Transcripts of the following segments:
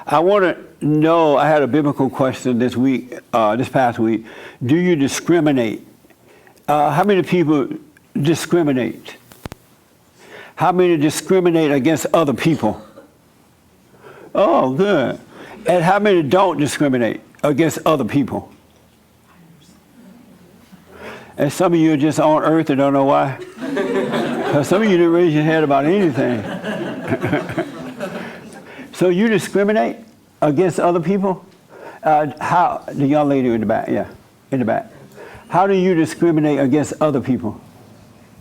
I want to know, I had a biblical question this past week. Do you discriminate? How many people discriminate? How many discriminate against other people? Oh, good. And how many don't discriminate against other people? And some of you are just on earth and don't know why. Some of you didn't raise your head about anything. So you discriminate against other people? How, the young lady in the back, yeah, in the back. How do you discriminate against other people?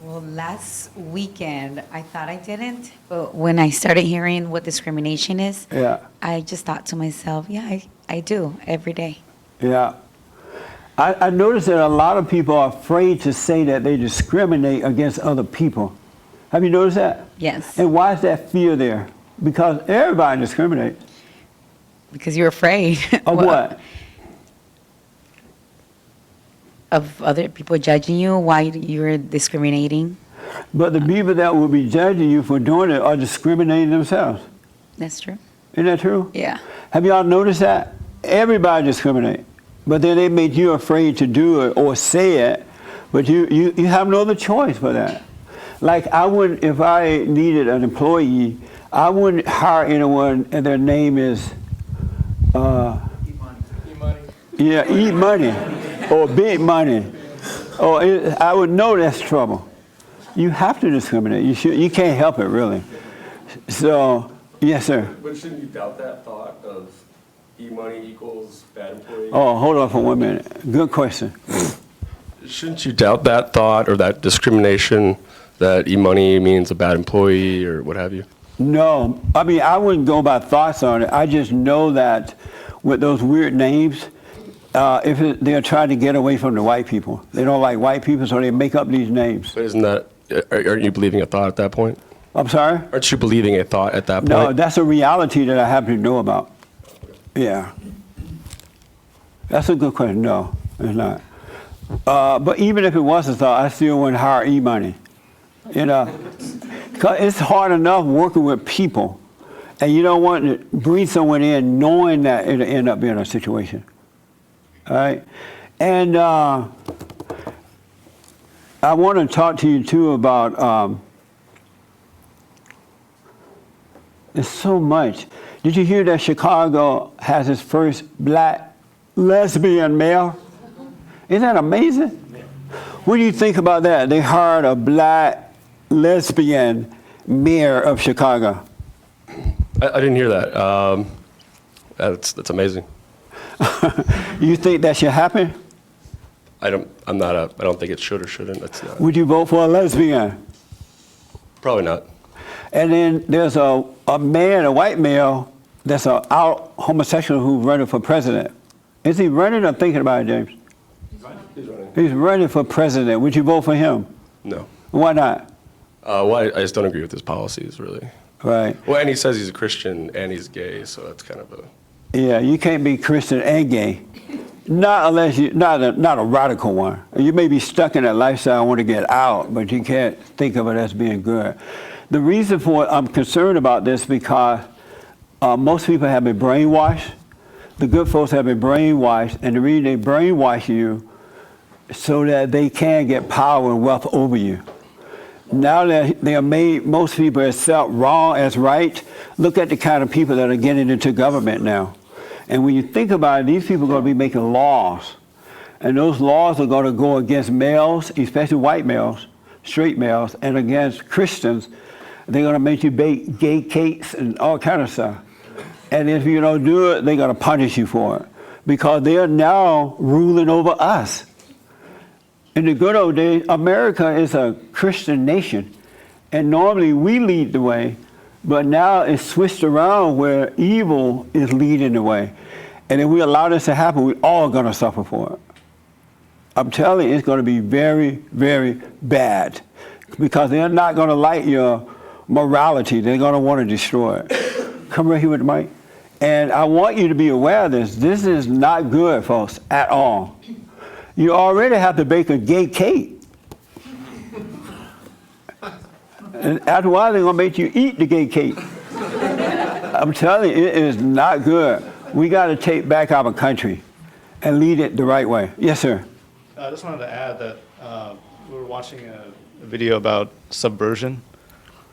Well, last weekend, I thought I didn't, but when I started hearing what discrimination is, Yeah. I just thought to myself, yeah, I do every day. Yeah. I noticed that a lot of people are afraid to say that they discriminate against other people. Have you noticed that? Yes. And why is that fear there? Because everybody discriminates. Because you're afraid. Of what? Of other people judging you, why you're discriminating. But the people that will be judging you for doing it are discriminating themselves. That's true. Isn't that true? Yeah. Have y'all noticed that? Everybody discriminates. But then they make you afraid to do it or say it, but you have no other choice for that. Like I wouldn't, if I needed an employee, I wouldn't hire anyone and their name is, Eat money. Eat money. yeah, eat money or big money. Or I would know that's trouble. You have to discriminate. You can't help it, really. So, yes, sir. But shouldn't you doubt that thought of e-money equals bad employee? Oh, hold on for 1 minute. Good question. Shouldn't you doubt that thought or that discrimination that e-money means a bad employee or what have you? No, I mean, I wouldn't go by thoughts on it. I just know that with those weird names, they're trying to get away from the white people. They don't like white people, so they make up these names. But isn't that, aren't you believing a thought at that point? I'm sorry? Aren't you believing a thought at that point? No, that's a reality that I happen to know about. Yeah. That's a good question. No, it's not. But even if it was a thought, I still wouldn't hire e-money. You know, 'cause it's hard enough working with people, and you don't want to bring someone in knowing that it'll end up being a situation. All right? And I want to talk to you, too, about there's so much. Did you hear that Chicago has its first black lesbian mayor? Isn't that amazing? What do you think about that? They hired a black lesbian mayor of Chicago. I didn't hear that. That's amazing. You think that should happen? I don't think it should or shouldn't. That's not. Would you vote for a lesbian? Probably not. And then there's a man, a white male, that's an out homosexual who's running for president. Is he running or thinking about it, James? He's running. He's running for president. Would you vote for him? No. Why not? Well, I just don't agree with his policies, really. Right. Well, and he says he's a Christian and he's gay, so that's kind of a... Yeah, you can't be Christian and gay. Not unless you, not a radical one. You may be stuck in that lifestyle and want to get out, but you can't think of it as being good. The reason for it, I'm concerned about this because most people have been brainwashed. The good folks have been brainwashed, and the reason they brainwash you so that they can get power and wealth over you. Now that they are made, most people accept wrong as right. Look at the kind of people that are getting into government now. And when you think about it, these people are going to be making laws. And those laws are going to go against males, especially white males, straight males, and against Christians. They're going to make you bake gay cakes and all kind of stuff. And if you don't do it, they're going to punish you for it. Because they are now ruling over us. In the good old days, America is a Christian nation. And normally we lead the way. But now it's switched around where evil is leading the way. And if we allow this to happen, we're all going to suffer for it. I'm telling you, it's going to be very, very bad. Because they're not going to like your morality. They're going to want to destroy it. Come right here with the mic. And I want you to be aware of this. This is not good, folks, at all. You already have to bake a gay cake. And after a while, they're going to make you eat the gay cake. I'm telling you, it is not good. We got to take back our country and lead it the right way. Yes, sir. I just wanted to add that we were watching a video about subversion.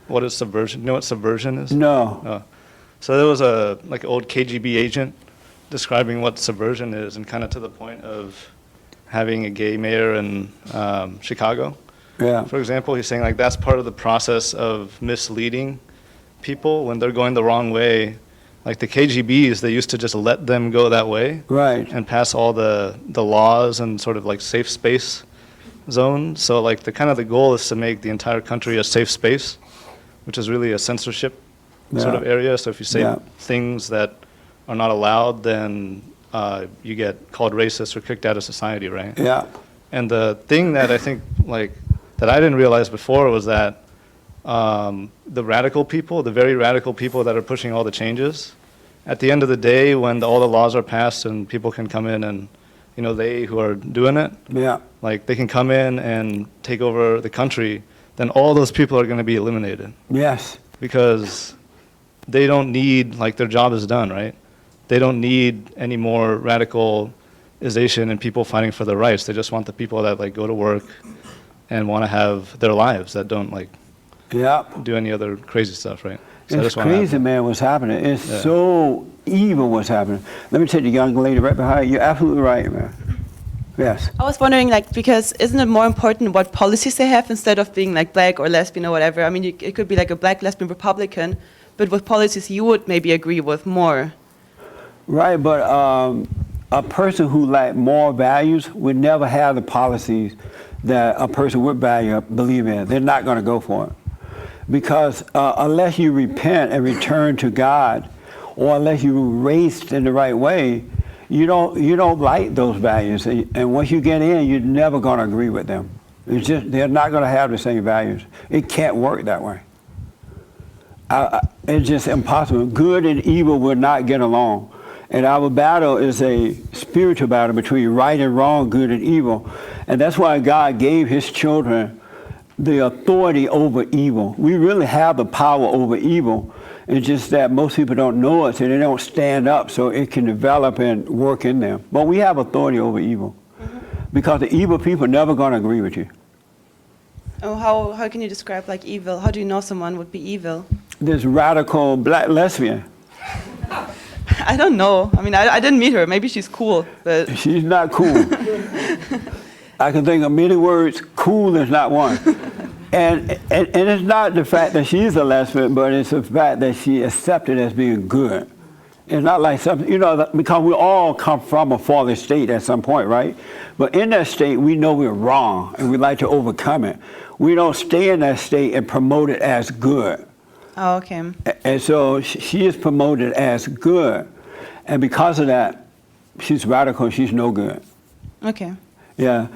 What is subversion? You know what subversion is? No. So there was a old KGB agent describing what subversion is, and kind of to the point of having a gay mayor in Chicago. Yeah. For example, he's saying that's part of the process of misleading people when they're going the wrong way. Like the KGBs, they used to just let them go that way. Right. And pass all the laws and sort of safe space zones. So the goal is to make the entire country a safe space, which is really a censorship sort of area. So if you say things that are not allowed, then you get called racist or kicked out of society, right? Yeah. And the thing that I think that I didn't realize before was that the radical people, the very radical people that are pushing all the changes, at the end of the day, when all the laws are passed and people can come in and, they who are doing it, they can come in and take over the country, then all those people are going to be eliminated. Yes. Because they don't need, their job is done, right? They don't need any more radicalization and people fighting for their rights. They just want the people that go to work and want to have their lives, that don't do any other crazy stuff, right? So It's crazy, man, what's happening. It's so evil what's happening. Let me take the young lady right behind you. You're absolutely right, man. Yes. I was wondering, because isn't it more important what policies they have instead of being black or lesbian or whatever? I mean, it could be a black lesbian Republican, but with policies you would maybe agree with more. Right, but a person who lacked moral values would never have the policies that a person with value believe in. They're not going to go for it. Because unless you repent and return to God, or unless you were raised in the right way, you don't like those values. And once you get in, you're never going to agree with them. They're not going to have the same values. It can't work that way. It's just impossible. Good and evil will not get along. And our battle is a spiritual battle between right and wrong, good and evil. And that's why God gave his children the authority over evil. We really have the power over evil. It's just that most people don't know it, so they don't stand up so it can develop and work in them. But we have authority over evil. Because the evil people are never going to agree with you. Oh, how can you describe evil? How do you know someone would be evil? This radical black lesbian. I don't know. I mean, I didn't meet her. Maybe she's cool, but She's not cool. I can think of many words. Cool is not one. And it's not the fact that she's a lesbian, but it's the fact that she accepted as being good. It's not like something, because we all come from a fallen state at some point, right? But in that state, we know we're wrong, and we like to overcome it. We don't stay in that state and promote it as good. oh, okay. And so she is promoted as good. And because of that, she's radical, she's no good. Okay. Yeah.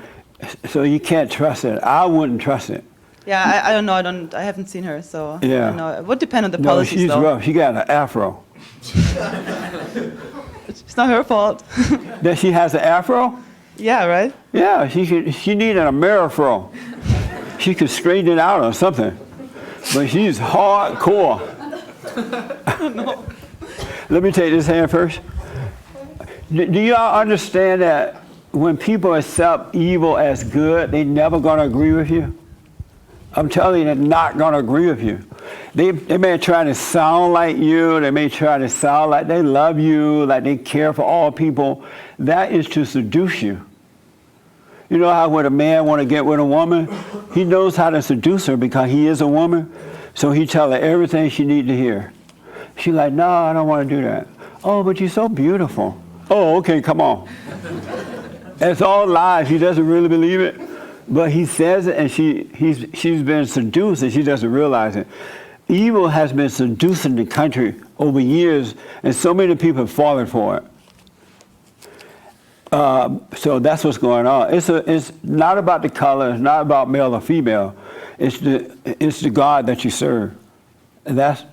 So you can't trust it. I wouldn't trust it. Yeah, I don't know. I haven't seen her, so I Yeah. don't know. It would depend on the No, policies, she's though. rough. She got an afro. It's not her fault. That she has an afro? Yeah, right? Yeah, she needed a Amerifro. She could straighten it out or something. But she's hardcore. No. Let me take this hand first. Do y'all understand that when people accept evil as good, they never gonna agree with you? I'm telling you, they're not gonna agree with you. They may try to sound like you, they may try to sound like they love you, like they care for all people. That is to seduce you. You know how when a man want to get with a woman, he knows how to seduce her because he is a woman. So he tell her everything she need to hear. She's like, no, I don't want to do that. Oh, but you're so beautiful. Oh, okay, come on. That's all lies. He doesn't really believe it. But he says it, and she's been seduced, and she doesn't realize it. Evil has been seducing the country over years, and so many people have fallen for it. So that's what's going on. It's not about the color. It's not about male or female. It's the God that you serve. And that's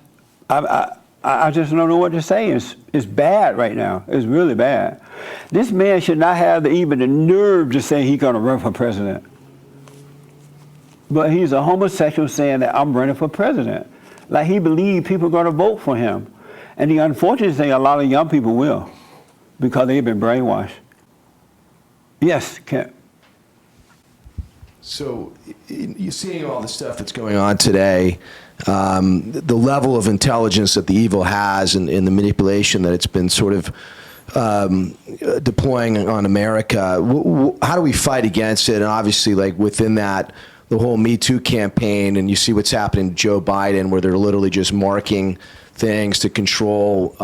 I just don't know what to say. It's bad right now. It's really bad. This man should not have even the nerve to say he's going to run for president. But he's a homosexual saying that I'm running for president. Like he believes people are going to vote for him. And the unfortunate thing, a lot of young people will, because they've been brainwashed. Yes, Ken. So you're seeing all the stuff that's going on today, the level of intelligence that the evil has and the manipulation that it's been sort of deploying on America. How do we fight against it? And obviously, like within that, the whole Me Too campaign, and you see what's happening to Joe Biden, where they're literally just marking things to control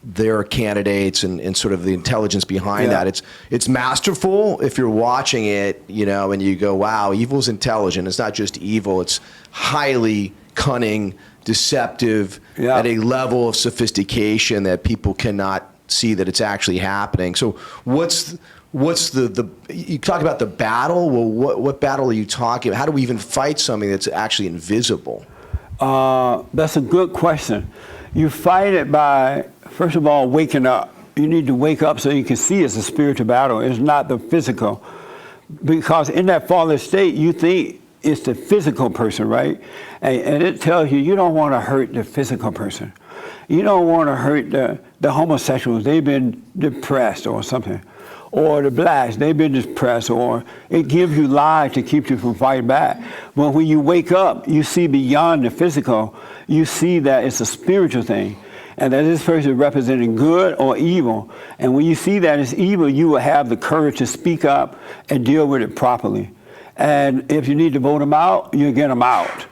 their candidates and sort of the intelligence behind that. It's masterful if you're watching it, you know, and you go, wow, evil's intelligent. It's not just evil, it's highly cunning, deceptive, at a level of sophistication that people cannot see that it's actually happening. So what's the you talk about the battle? Well, what battle are you talking about? How do we even fight something that's actually invisible? That's a good question. You fight it by, first of all, waking up. You need to wake up so you can see it's a spiritual battle. It's not the physical. Because in that fallen state, you think it's the physical person, right? And it tells you you don't want to hurt the physical person. You don't want to hurt the homosexuals. They've been depressed or something. Or the blacks, they've been depressed, or it gives you lies to keep you from fighting back. But when you wake up, you see beyond the physical, you see that it's a spiritual thing, and that this person is representing good or evil. And when you see that it's evil, you will have the courage to speak up and deal with it properly. And if you need to vote them out, you get them out.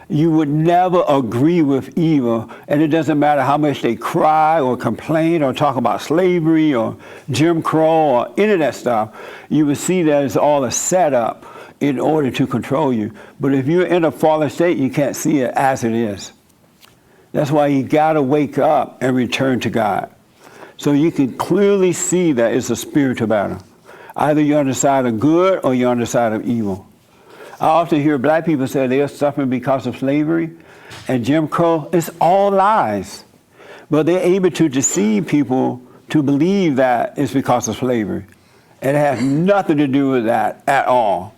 You would never agree with evil, and it doesn't matter how much they cry or complain or talk about slavery or Jim Crow or any of that stuff. You would see that it's all a setup in order to control you. But if you're in a fallen state, you can't see it as it is. That's why you gotta wake up and return to God. So you can clearly see that it's a spiritual battle. Either you're on the side of good or you're on the side of evil. I often hear black people say they're suffering because of slavery and Jim Crow. It's all lies. But they're able to deceive people to believe that it's because of slavery. And it has nothing to do with that at all.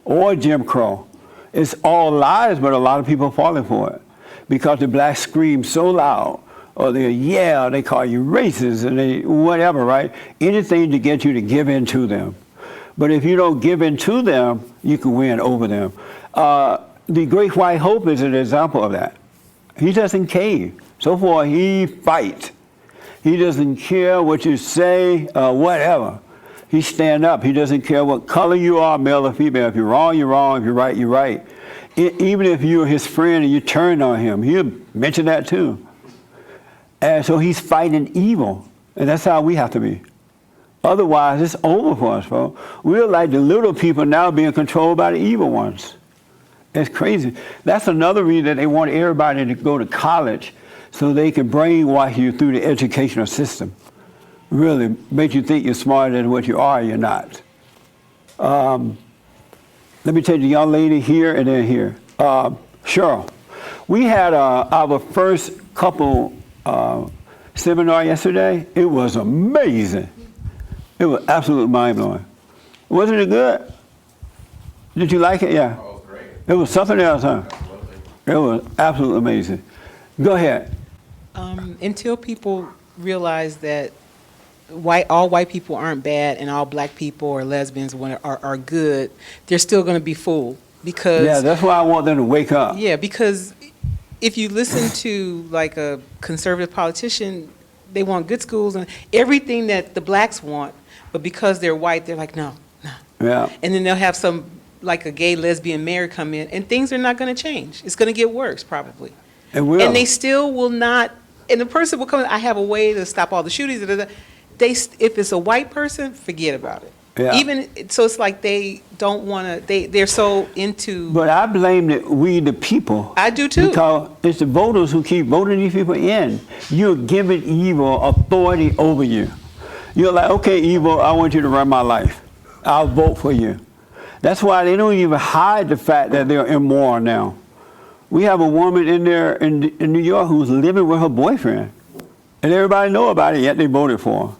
Or Jim Crow. It's all lies, but a lot of people are falling for it. Because the blacks scream so loud, or they yell, they call you racist, and they whatever, right? Anything to get you to give in to them. But if you don't give in to them, you can win over them. The Great White Hope is an example of that. He doesn't cave. So far, he fights. He doesn't care what you say, whatever. He stand up. He doesn't care what color you are, male or female. If you're wrong, you're wrong. If you're right, you're right. Even if you're his friend and you turn on him, he'll mention that too. And so he's fighting evil. And that's how we have to be. Otherwise, it's over for us, folks. We're like the little people now being controlled by the evil ones. It's crazy. That's another reason that they want everybody to go to college so they can brainwash you through the educational system. Really make you think you're smarter than what you are, you're not. Let me take the young lady here and then here. Cheryl, we had our first couple seminar yesterday. It was amazing. It was absolutely mind-blowing. Wasn't it good? Did you like it? Yeah. Oh, it was great. It was something else, huh? Absolutely. It was absolutely amazing. Go ahead. Until people realize that all white people aren't bad and all black people or lesbians are good, they're still going to be fooled. Because yeah, that's why I want them to wake up. Yeah, because if you listen to like a conservative politician, they want good schools and everything that the blacks want. But because they're white, they're like, no. Yeah. And then they'll have some, like a gay lesbian mayor come in, and things are not going to change. It's going to get worse, probably. It will. And they still will not, and the person will come in, I have a way to stop all the shootings. If it's a white person, forget about it. Yeah. Even, so it's like they don't want to, they're so into. But I blame we the people. I do too. Because it's the voters who keep voting these people in. You're giving evil authority over you. You're like, okay, evil, I want you to run my life. I'll vote for you. That's why they don't even hide the fact that they're immoral now. We have a woman in there in New York who's living with her boyfriend. And everybody know about it, yet they voted for her.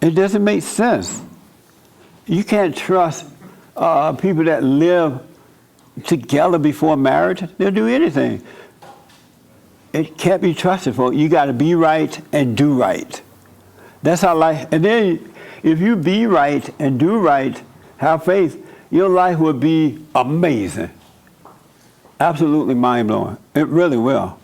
It doesn't make sense. You can't trust people that live together before marriage. They'll do anything. it can't be trusted, folks. You got to be right and do right. That's how life. And then, if you be right and do right, have faith, your life will be amazing. Absolutely mind blowing. It really will.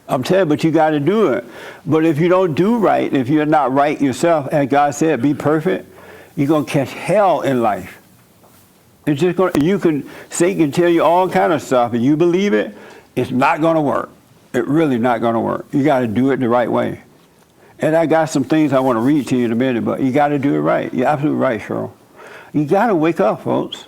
I'm telling you, but you got to do it. But if you don't do right, if you're not right yourself, as God said, be perfect, you're gonna catch hell in life. It's just gonna. Satan can tell you all kind of stuff, and you believe it. It's not gonna work. It really not gonna work. You got to do it the right way. And I got some things I want to read to you in a minute, but you got to do it right. You're absolutely right, Cheryl. You got to wake up, folks.